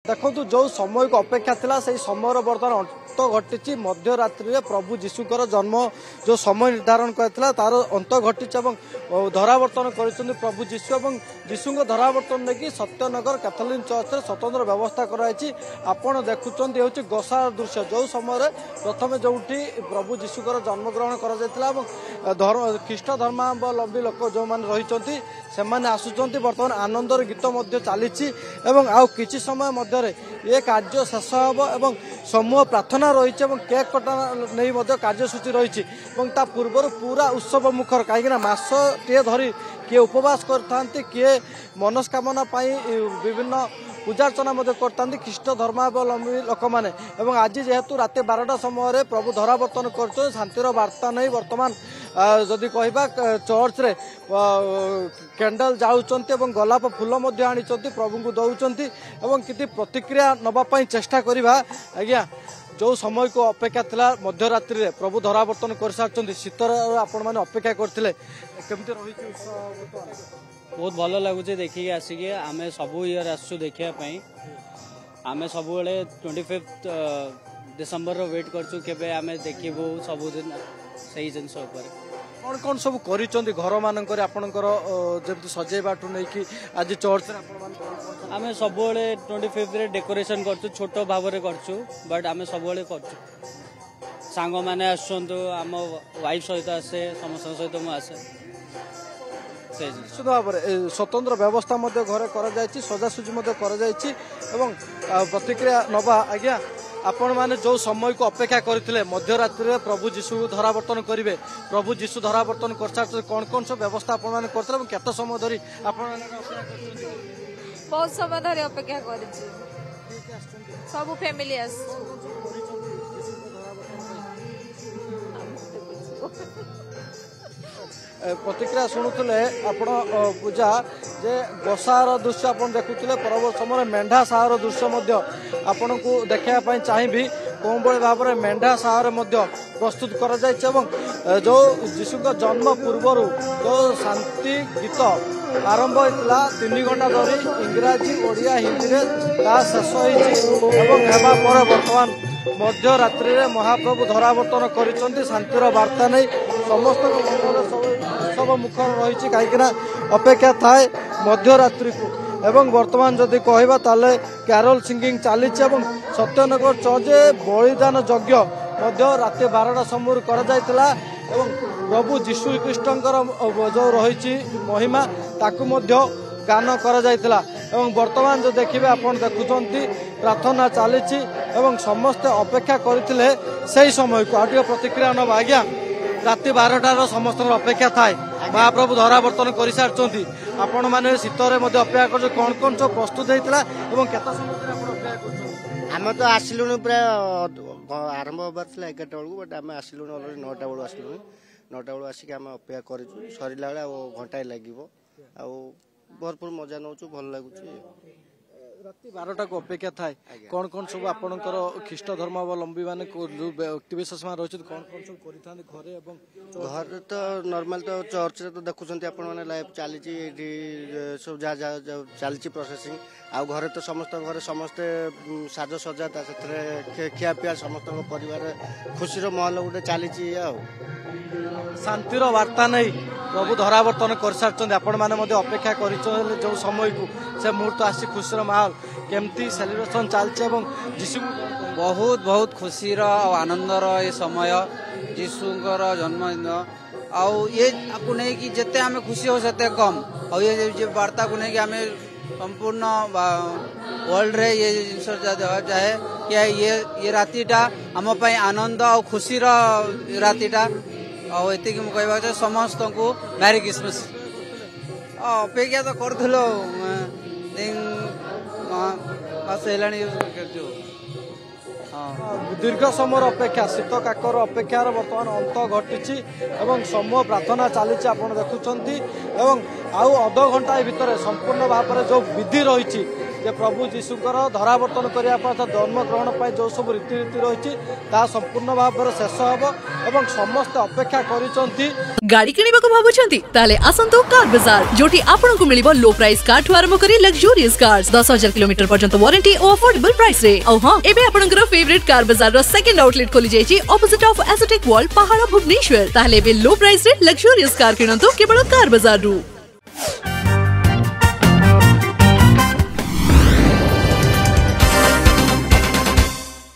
देखो जो समय को अपेक्षा था से समय बर्तमान अंत घटी मध्यरात्रि प्रभु जीशुकर जन्म जो समय निर्धारण करता तार अंत घटी धरावर्तन कर प्रभु जीशु और जीशु धरावर्तन नहीं सत्यनगर कैथोलिक चर्च में स्वतंत्र व्यवस्था कराई। आपण देखुं ये गसार दृश्य जो समय प्रथम जो प्रभु जीशुकर जन्मग्रहण कर ख्रीष्ट धर्मावलंबी लोक जो मैंने रही से आसुच्च बर्तमान आनंदर गीत चली आउ किसी समय मध्य ये कार्य शेष हम और समूह प्रार्थना रही केक कटा नहीं कार्यसूची रही पूर्व पूरा उत्सव मुखर कहीं मसटे धरी किए उपवास करते किए मनस्कामना विभिन्न पूजार्चना करता ख्रीष्ट धर्मावलंबी लोक मैंने आज जेहेतु रात 12टा समय प्रभु धरावर्तन कर शांतिर वार्ता नहीं बर्तमान जदि कहबा चर्च रे कैंडल जाऊँच गोलाप फूल आनी प्रभु को दौरान कि प्रतिक्रिया नवापाई चेष्टा करवा आज्ञा जो समय को अपेक्षा था मध्यरात्रि रे प्रभु धरावर्तन कर सारी शीतर आपण मैंने अपेक्षा करते केमती रही बहुत भल लगुच देखिए आसिक आम सब इयर आसु देखापी आम सब 25 डिसेम्बर वेट करचु केबे आम देखिबू सबुदिन सही जिनस कौन कौन सब कर घर मानकर आपणकर जमी सजेबाठू नहीं कि आज चर्च आम सब 25 रे डेकोरेशन करचु छोट भाव में करचु बट आम सब सांग मैंने आम वाइफ सहित आसे समस्त सहित मुझे आसे निश्चित भाव में स्वतंत्र व्यवस्था घरे सजासुजी प्रतिक्रिया नवा आज्ञा आपण मैंने जो समय को अपेक्षा करते मध्यरात्रि प्रभु जीशु धरावर्तन करेंगे प्रभु जीशु धरावर्तन कर सारी कौन कौन सब व्यवस्था करते केत समय धरी बहुत समय धरी अपेक्षा कर सब फैमिली प्रतिक्रिया शुणुले आपण पूजा जे गसार दृश्य आप देखुले परवर्त समय मेढ़ा साहर दृश्य आपण को देखापी चाहिए कौन भाई भाव में मेढ़ा साहर प्रस्तुत कर जो जीशु जन्म पूर्वर जो शांति गीत आरंभ होता 3 घंटा धरी इंग्राजी ओडिया हिंदी शेष होगा बर्तमान मध्यरात्रि रे महाप्रभु धरावर्तन कर शांतिर वार्ता नहीं समस्त सब मुखर रही कहीं अपेक्षा थाए मध्यरात्रि को एवं वर्तमान जदि कहबा ताले कैरोल सिंगिंग चली सत्यनगर चर्च बलिदान यज्ञ रात 12टा समय कर प्रभु जीशु ख्रीष्टर जो रही महिमा ताकू गान कर वर्तमान जो देखिए आपन देखुंती प्रार्थना चली समस्ते अपेक्षा करते से समय को आगे प्रतिक्रिया नवा आज्ञा रात 12टार समस्त अपेक्षा थाए महाप्रभु धरावर्तन कर सारी आपण मैंने शीतर अपेक्षा कर कौन कौन सब प्रस्तुत होता आम तो आसलुन प्राय आरंभ होबार 11टा बेलू बट आम आसलुन अलरेडी 9टा बेलू आसलुन 9टा बेलू आसिक आम अपेक्षा कर सरला बेले घंटाए लगे भरपूर मजा नौ भल लगुच रात 12टा को अपेक्षा थाए कौन कौन सब आपणकर ख्रीष्ट धर्मावलंबी माने व्यक्ति विशेष रही कौन कौन सब घरे घर तो नॉर्मल तो चर्च रे तो देखुंत आप लाइव चली सब जहाँ जहाँ चली प्रोसेसिंग आ घरे तो समस्त घरे समस्ते साज सजा खियापिया समस्त परिवार खुशी महल गोटे चली शांतिर वार्ता नहीं प्रभु धरावर्तन कर सारी आपण मैंने अपेक्षा कर जो समय को से मुहूर्त आसी खुशी माहौल केमती सेलिब्रेशन चलती जीशु बहुत बहुत खुशी आनंदर ये समय जीशुकर जन्मदिन आउ ये आपको नहीं कि जिते आम खुशी हो सते कम और ये वार्ता को नहीं कि आम संपूर्ण वर्ल्ड रे ये जिन जाए कि ये रातिटा आम आनंद और खुशी रातिटा और ये कहवा समस्त को मैरी क्रिसमस अपेक्षा तो करूँ दीर्घ समय अपेक्षा शीत काकर अपेक्षार बर्तमान अंत घटी समूह प्रार्थना चली देखुं आउ अध घंटा भितर संपूर्ण भाव में जो विधि रही जे प्रभु जीशुकर धरावर्तन करने जन्म ग्रहण जो सब रीतिनीति रही संपूर्ण भाव में शेष हम और समस्त अपेक्षा कर गाड़ी किनिबा को भाबुछंती ताले आसंतो कार बाजार जोटी आपनको मिलिबो लो प्राइस कार ठु आरंभ करी लग्जरियस कार्स 10,000 किलोमीटर पर्यंत वारंटी और अफोर्डेबल प्राइस रे औ हां एबे आपनकर फेवरेट कार बाजार रो सेकंड आउटलेट खोली जायछि ऑपोजिट ऑफ एसोटेक वॉल पहाड़ भुवनेश्वर ताले बे लो प्राइस रे लग्जरियस कार किनंतो केवल कार बाजार रु।